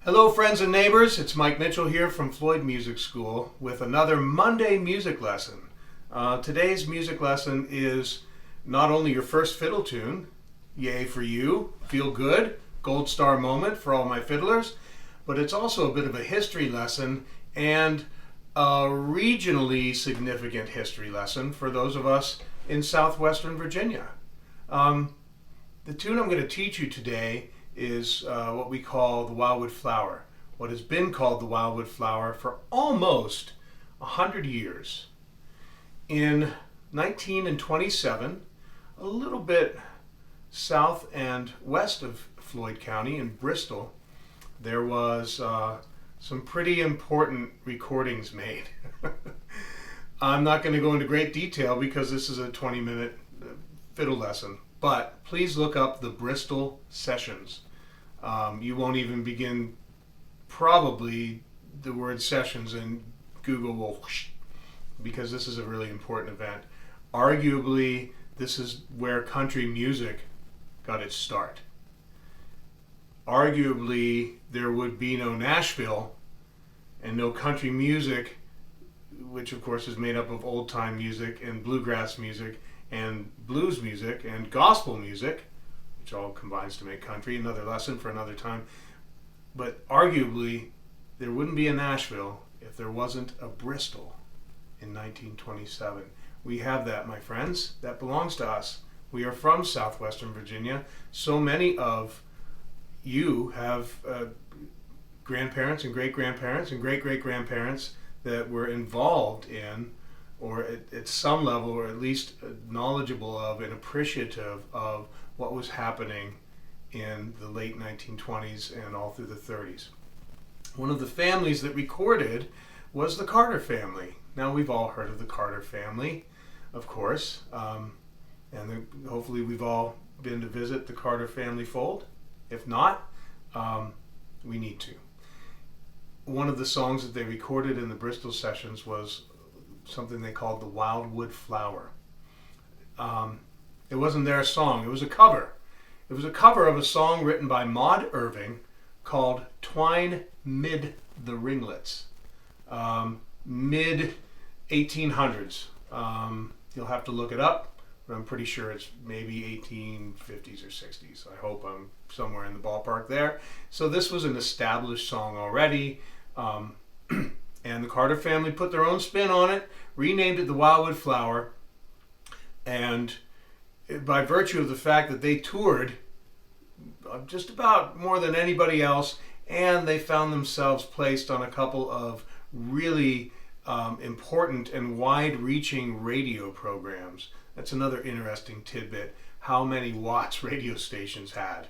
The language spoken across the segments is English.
Hello friends and neighbors, it's Mike Mitchell here from Floyd Music School with another Monday music lesson. Today's music lesson is not only your first fiddle tune, yay for you, feel good, gold star moment for all my fiddlers, but it's also a bit of a history lesson and a regionally significant history lesson for those of us in southwestern Virginia. The tune I'm going to teach you today is what we call the Wildwood Flower, what has been called the Wildwood Flower for almost 100 years. In 1927, a little bit south and west of Floyd County in Bristol, there was some pretty important recordings made. I'm not going to go into great detail because this is a 20-minute fiddle lesson, but please look up the Bristol sessions. You won't even begin probably the word sessions and Google will whoosh, because this is a really important event. Arguably, this is where country music got its start. Arguably, there would be no Nashville and no country music, which of course is made up of old-time music and bluegrass music and blues music and gospel music, which all combines to make country, another lesson for another time. But arguably, there wouldn't be a Nashville if there wasn't a Bristol in 1927. We have that, my friends. That belongs to us. We are from southwestern Virginia. So many of you have grandparents and great-grandparents and great-great-grandparents that were involved in, or at some level, or at least knowledgeable of and appreciative of what was happening in the late 1920s and all through the 30s. One of the families that recorded was the Carter family. Now, we've all heard of the Carter family, of course, hopefully we've all been to visit the Carter family fold. If not, we need to. One of the songs that they recorded in the Bristol sessions was something they called the Wildwood Flower. It wasn't their song, it was a cover. It was a cover of a song written by Maud Irving called Twine Mid the Ringlets. Mid 1800s. You'll have to look it up, but I'm pretty sure it's maybe 1850s or 60s. I hope I'm somewhere in the ballpark there. So this was an established song already. And the Carter family put their own spin on it, renamed it the Wildwood Flower, and by virtue of the fact that they toured just about more than anybody else, and they found themselves placed on a couple of really important and wide-reaching radio programs. That's another interesting tidbit, how many watts radio stations had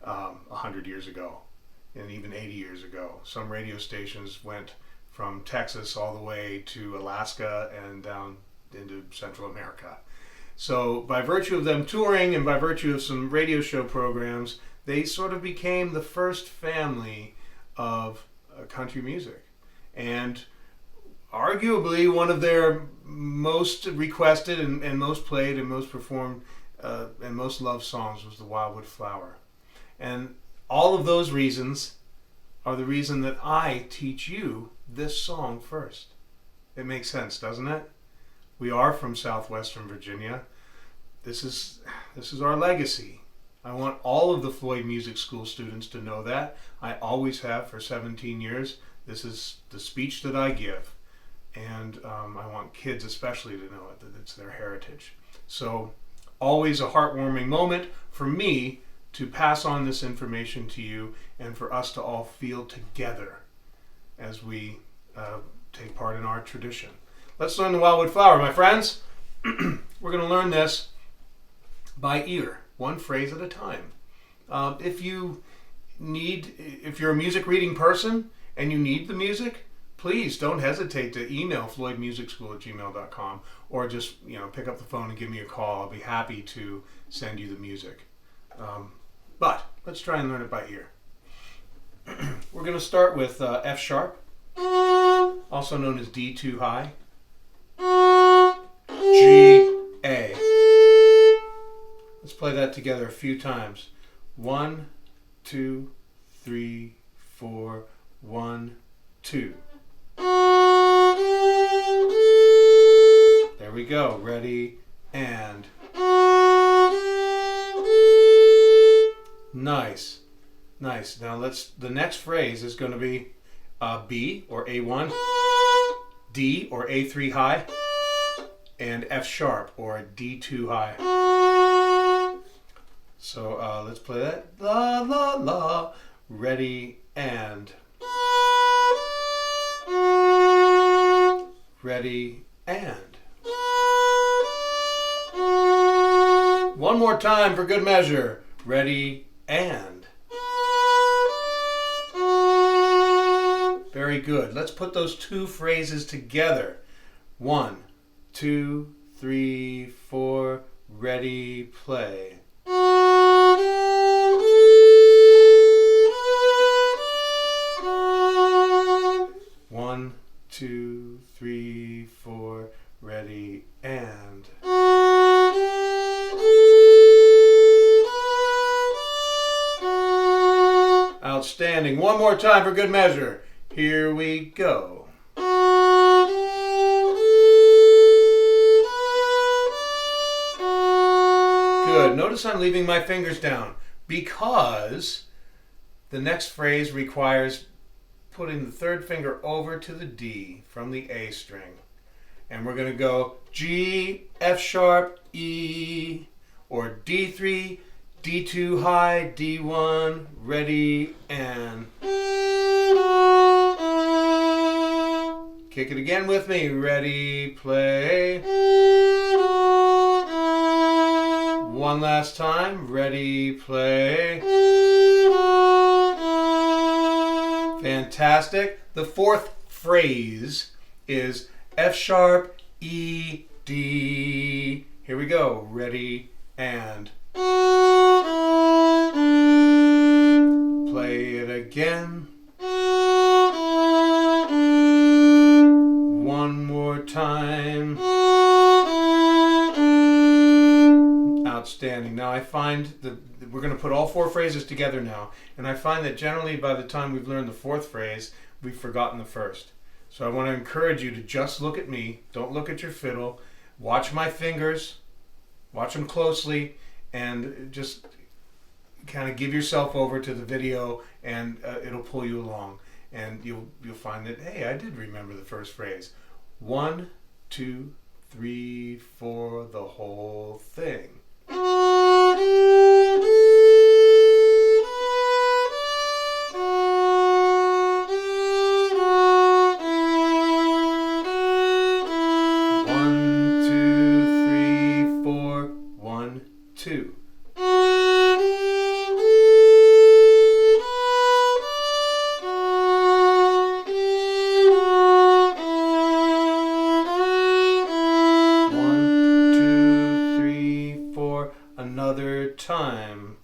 100 years ago, and even 80 years ago. Some radio stations went from Texas all the way to Alaska and down into Central America. So by virtue of them touring and by virtue of some radio show programs, they sort of became the first family of country music. And arguably one of their most requested and most played and most performed and most loved songs was the Wildwood Flower. And all of those reasons are the reason that I teach you this song first. It makes sense, doesn't it? We are from southwestern Virginia. This is our legacy. I want all of the Floyd Music School students to know that. I always have for 17 years. This is the speech that I give. And I want kids especially to know it, that it's their heritage. So always a heartwarming moment for me to pass on this information to you and for us to all feel together as we take part in our tradition. Let's learn the Wildwood Flower, my friends. We're going to learn this by ear, one phrase at a time. If you're a music reading person and you need the music, please don't hesitate to email floydmusicschool@gmail.com or just pick up the phone and give me a call. I'll be happy to send you the music. But let's try and learn it by ear. We're going to start with F sharp, also known as D2 high, G, A. Let's play that together a few times. 1, 2, 3, 4. 4, 1, 2. There we go. Ready, and. Nice. Nice. Now the next phrase is going to be B or A1, D or A3 high, and F sharp or D2 high. So let's play that. La la la. Ready, and. Ready, and. One more time for good measure. Ready, and. Very good. Let's put those two phrases together. 1, 2, 3, 4. Ready, play. 1, 2, 3, 4. Ready, and. Outstanding. One more time for good measure. Here we go. Good. Notice I'm leaving my fingers down because the next phrase requires putting the third finger over to the D from the A string. And we're going to go G, F sharp, E, or D3, D2 high, D1, ready, and. Kick it again with me. Ready, play. One last time. Ready, play. Fantastic. The fourth phrase is F sharp, E, D. Here we go. Ready, and. Play it again. One more time. Outstanding. Now I find that we're going to put all four phrases together now, and I find that generally by the time we've learned the fourth phrase, we've forgotten the first. So I want to encourage you to just look at me. Don't look at your fiddle. Watch my fingers. Watch them closely, and just kind of give yourself over to the video, and it'll pull you along, and you'll find that, hey, I did remember the first phrase. 1, 2, 3, 4, the whole thing. Another time.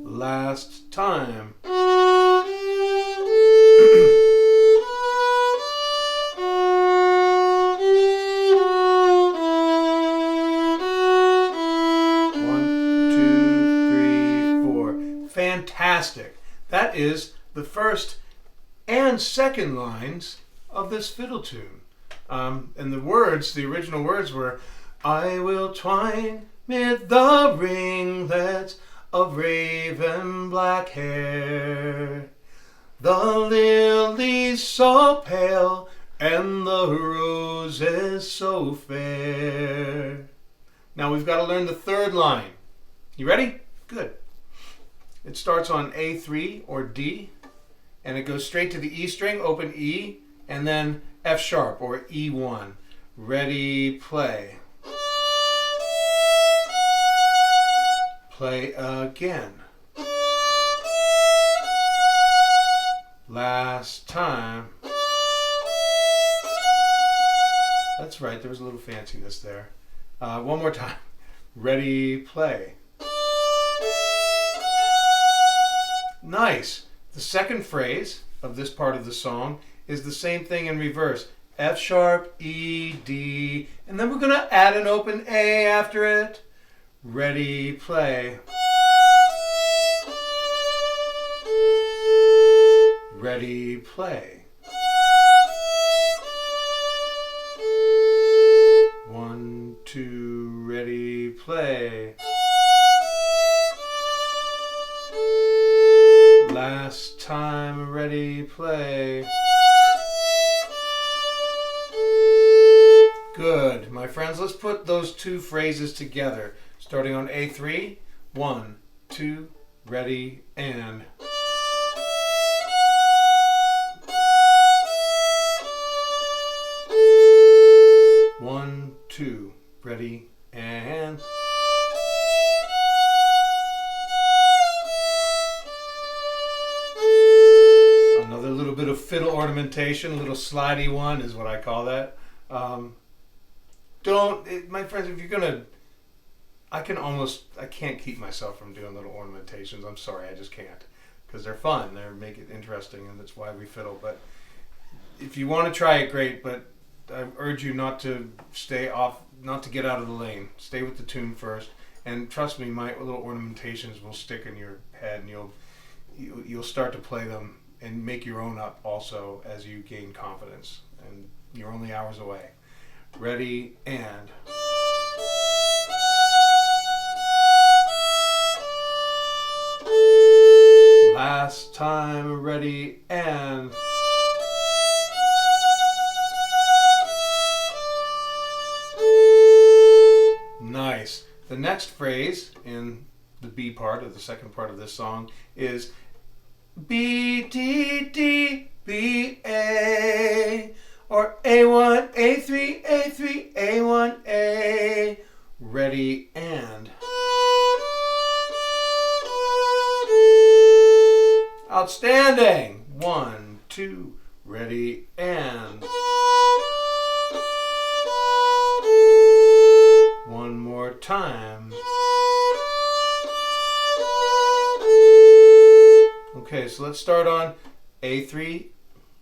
Last time. Fantastic. That is the first and second lines of this fiddle tune. And the words, the original words were, I will twine mid the ringlets of raven black hair, the lilies so pale and the roses so fair. Now we've got to learn the third line. You ready? Good. It starts on A3 or D, and it goes straight to the E string, open E, and then F sharp or E1. Ready, play. Play again. Last time. That's right, there was a little fanciness there. One more time. Ready, play. Nice. The second phrase of this part of the song is the same thing in reverse. F sharp, E, D, and then we're going to add an open A after it. Ready, play. Ready, play. 1, 2, ready, play. Last time, ready, play. Good. My friends, let's put those two phrases together. Starting on A3. 1, 2, ready, and. 1, 2, ready, and. Another little bit of fiddle ornamentation, a little slidey one is what I call that. My friends, if you're gonna, I can't keep myself from doing little ornamentations. I'm sorry, I just can't, because they're fun. They make it interesting, and that's why we fiddle. But if you want to try it, great. But I urge you not to not to get out of the lane. Stay with the tune first, and trust me, my little ornamentations will stick in your head, and you'll start to play them and make your own up also as you gain confidence. And you're only hours away. Ready, and. Last time, ready, and. Nice. The next phrase in the B part of the second part of this song is B, D, D, B, A, or A1, A3, A3, A1, A. Ready, and. Outstanding. 1, 2, ready, and. One more time. Okay, so let's start on A3,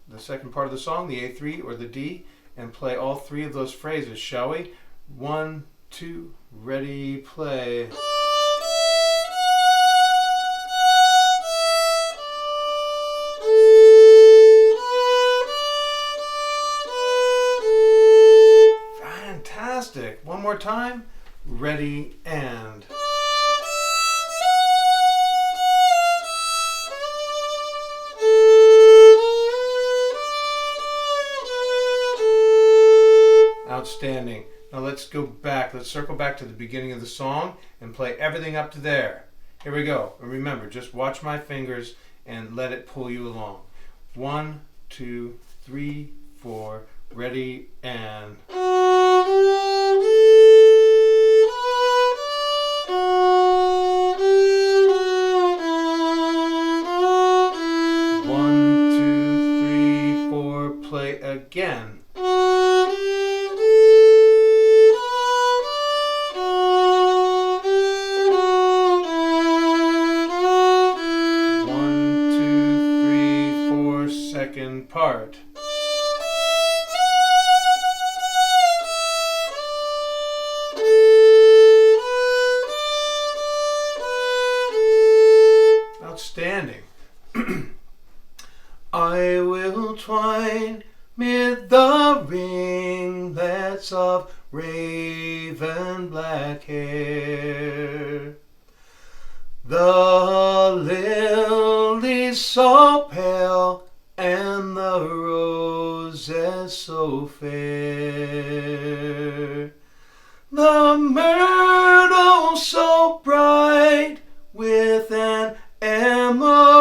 the second part of the song, the A3 or the D, and play all three of those phrases, shall we? 1, 2, ready, play. Fantastic. One more time. Ready, and. Outstanding. Now let's go back. Let's circle back to the beginning of the song and play everything up to there. Here we go. And remember, just watch my fingers and let it pull you along. 1, 2, 3, 4. Ready, and. 1, 2, 3, 4. Play again. 1, 2, 3, 4. Second part. Outstanding. I will twine mid the ringlets of raven black hair, the lilies so pale and the roses so fair, the myrtle so bright with an emerald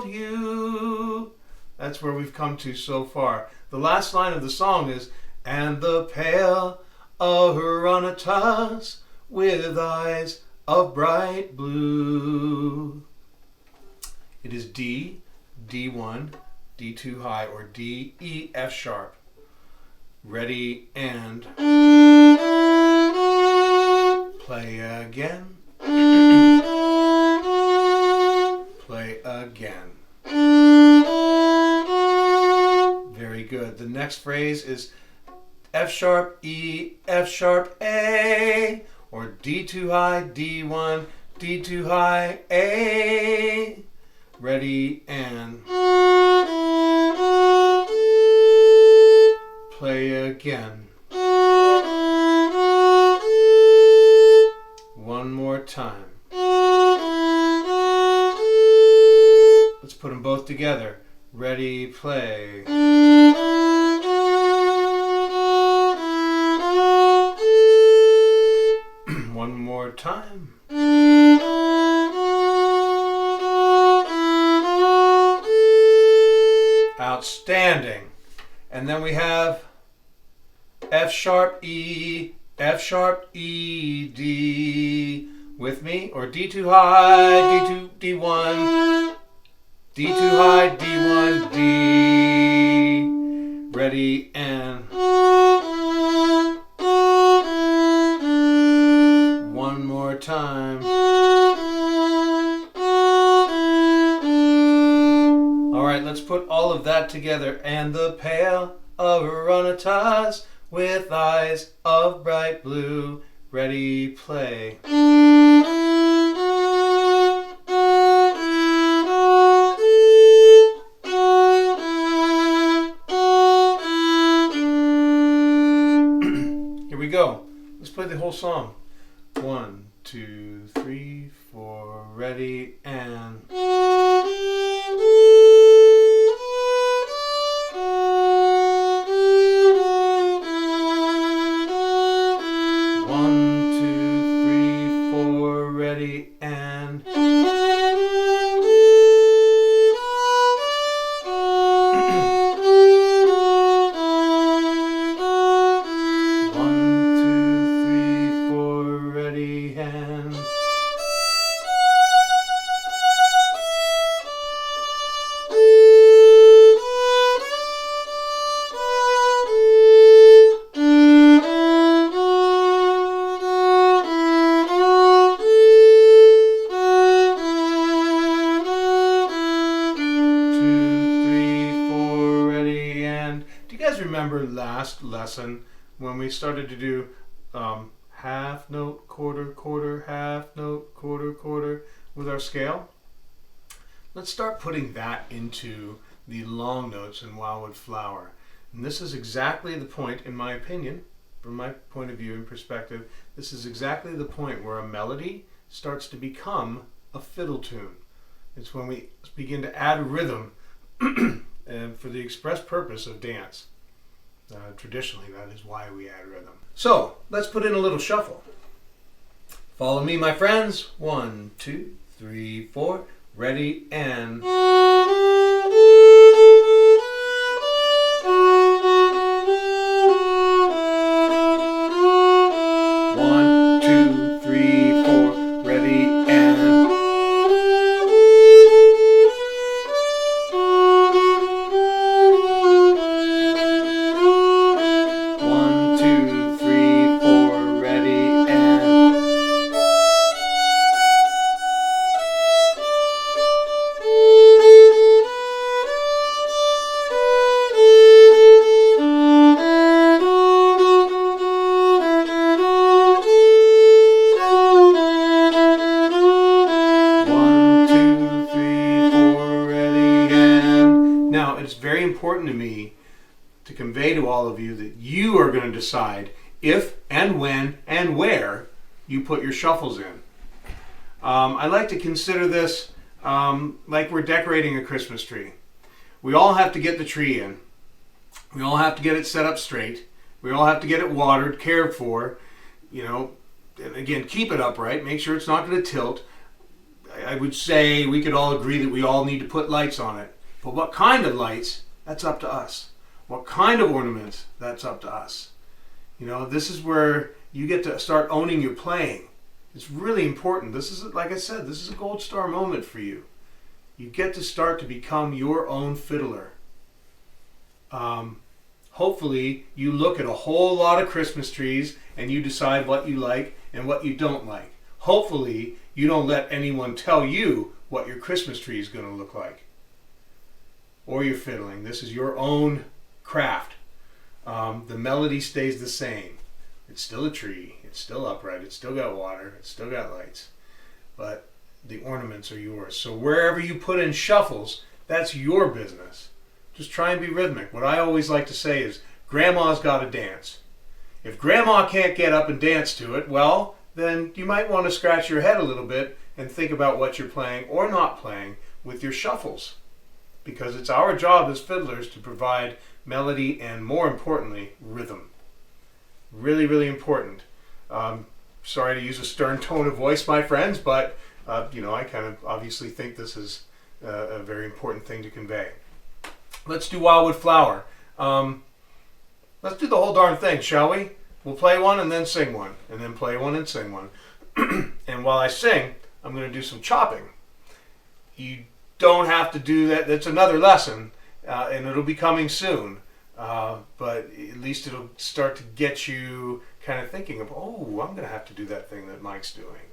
hue. That's where we've come to so far. The last line of the song is, and the pale Auronitas with eyes of bright blue. It is D, D1, D2 high, or D, E, F sharp. Ready, and. Play again. Play again. good. The next phrase is F sharp, E, F sharp, A, or D too high, D1, D too high, A. Ready, and play again. One more time. Let's put them both together. Ready, play. One more time. Outstanding. And then we have F sharp, E, F sharp, E, D. With me? Or D too high, D2, D1, D too high, D1, D. Ready, and one more time. All right, let's put all of that together. And the pale Auronitas with eyes of bright blue. Ready, play. Here we go. Let's play the whole song. 1, 2, 3, 4, ready, and and 1, 2, 3, 4, ready, and remember last lesson when we started to do half note, quarter, quarter, half note, quarter, quarter with our scale? Let's start putting that into the long notes in Wildwood Flower. And this is exactly the point, in my opinion, from my point of view and perspective, this is exactly the point where a melody starts to become a fiddle tune. It's when we begin to add a rhythm and for the express purpose of dance. Traditionally, that is why we add rhythm. So, let's put in a little shuffle. Follow me, my friends. 1, 2, 3, 4. Ready, and 1, 2, 3, 4. Ready, and 1, 2, 3, 4. Ready, and 1, 2, 3, 4. Ready, and now it's very important to me to convey to all of you that you are going to decide if and when and where you put your shuffles in. I like to consider this like we're decorating a Christmas tree. We all have to get the tree in. We all have to get it set up straight. We all have to get it watered, cared for, you know, and again, keep it upright, make sure it's not going to tilt. I would say we could all agree that we all need to put lights on it. But what kind of lights, that's up to us. What kind of ornaments, that's up to us. You know, this is where you get to start owning your playing. It's really important. This is, like I said, this is a gold star moment for you. You get to start to become your own fiddler. Hopefully, you look at a whole lot of Christmas trees and you decide what you like and what you don't like. Hopefully, you don't let anyone tell you what your Christmas tree is going to look like. Or your fiddling. This is your own craft. The melody stays the same. It's still a tree. It's still upright. It's still got water. It's still got lights. But the ornaments are yours. So wherever you put in shuffles, that's your business. Just try and be rhythmic. What I always like to say is, Grandma's got to dance. If Grandma can't get up and dance to it, well, then you might want to scratch your head a little bit and think about what you're playing or not playing with your shuffles. Because it's our job as fiddlers to provide melody and, more importantly, rhythm. Really, really important. Sorry to use a stern tone of voice, my friends, but I kind of obviously think this is a very important thing to convey. Let's do Wildwood Flower. Let's do the whole darn thing, shall we? We'll play one and then sing one, and then play one and sing one. And while I sing, I'm going to do some chopping. You don't have to do that. That's another lesson, and it'll be coming soon. But at least it'll start to get you kind of thinking of, oh, I'm going to have to do that thing that Mike's doing.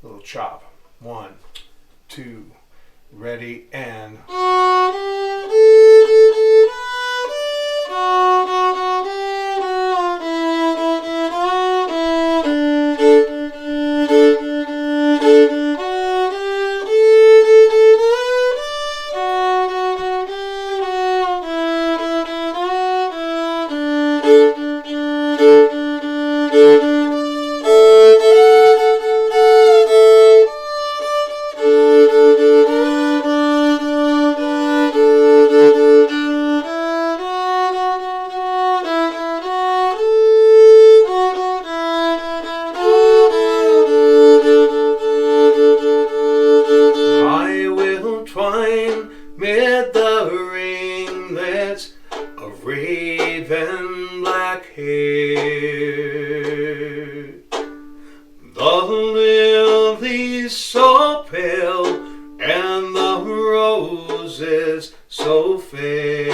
A little chop. 1, 2, ready, and... Mid the ringlets of raven black hair, the lilies so pale and the roses so fair,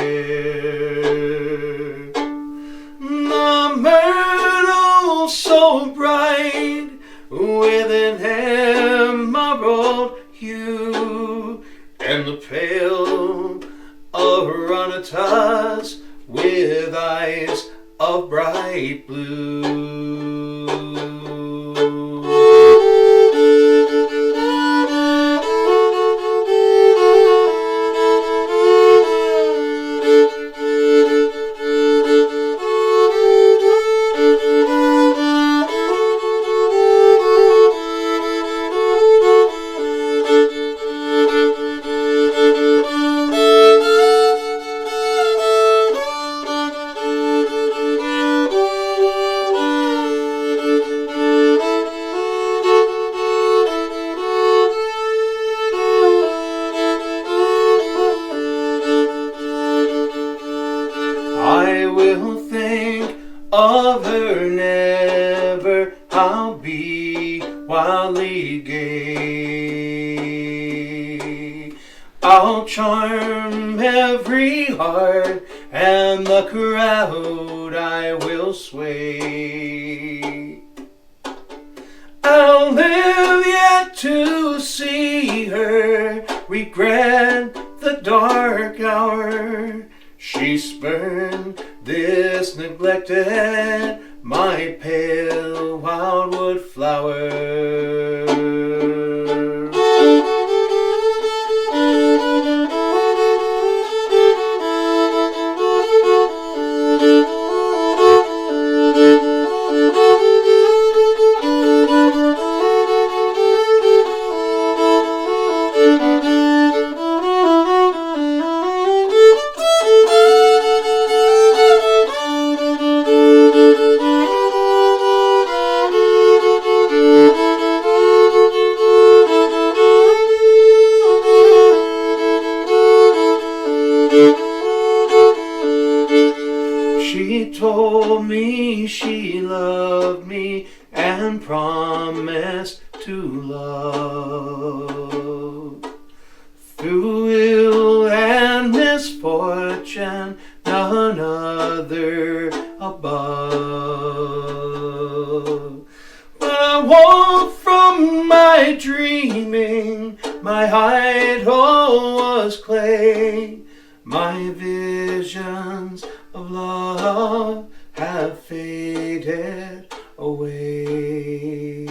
the myrtle so bright with an emerald hue, and the pale Aranatas with eyes of bright blue. I will think of her never, I'll be wildly gay. I'll charm every heart, and the crowd I will sway. I'll live yet to see her regret the dark hour she spurned this neglected, my pale wildwood flower. She told me she loved me and promised to love. Through ill and misfortune, none other above. But I woke from my dreaming, my idol was clay, my visions of of love have faded away.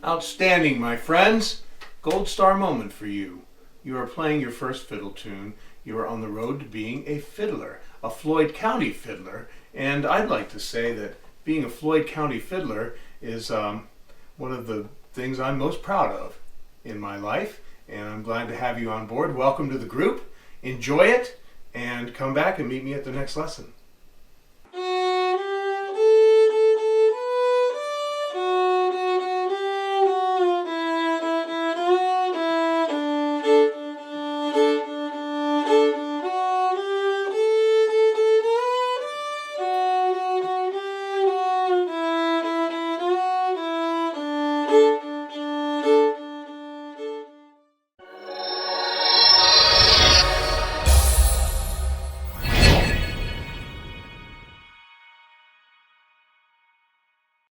Outstanding, my friends. Gold star moment for you. You are playing your first fiddle tune. You are on the road to being a fiddler, a Floyd County fiddler. And I'd like to say that being a Floyd County fiddler is one of the things I'm most proud of in my life. And I'm glad to have you on board. Welcome to the group. Enjoy it and come back and meet me at the next lesson.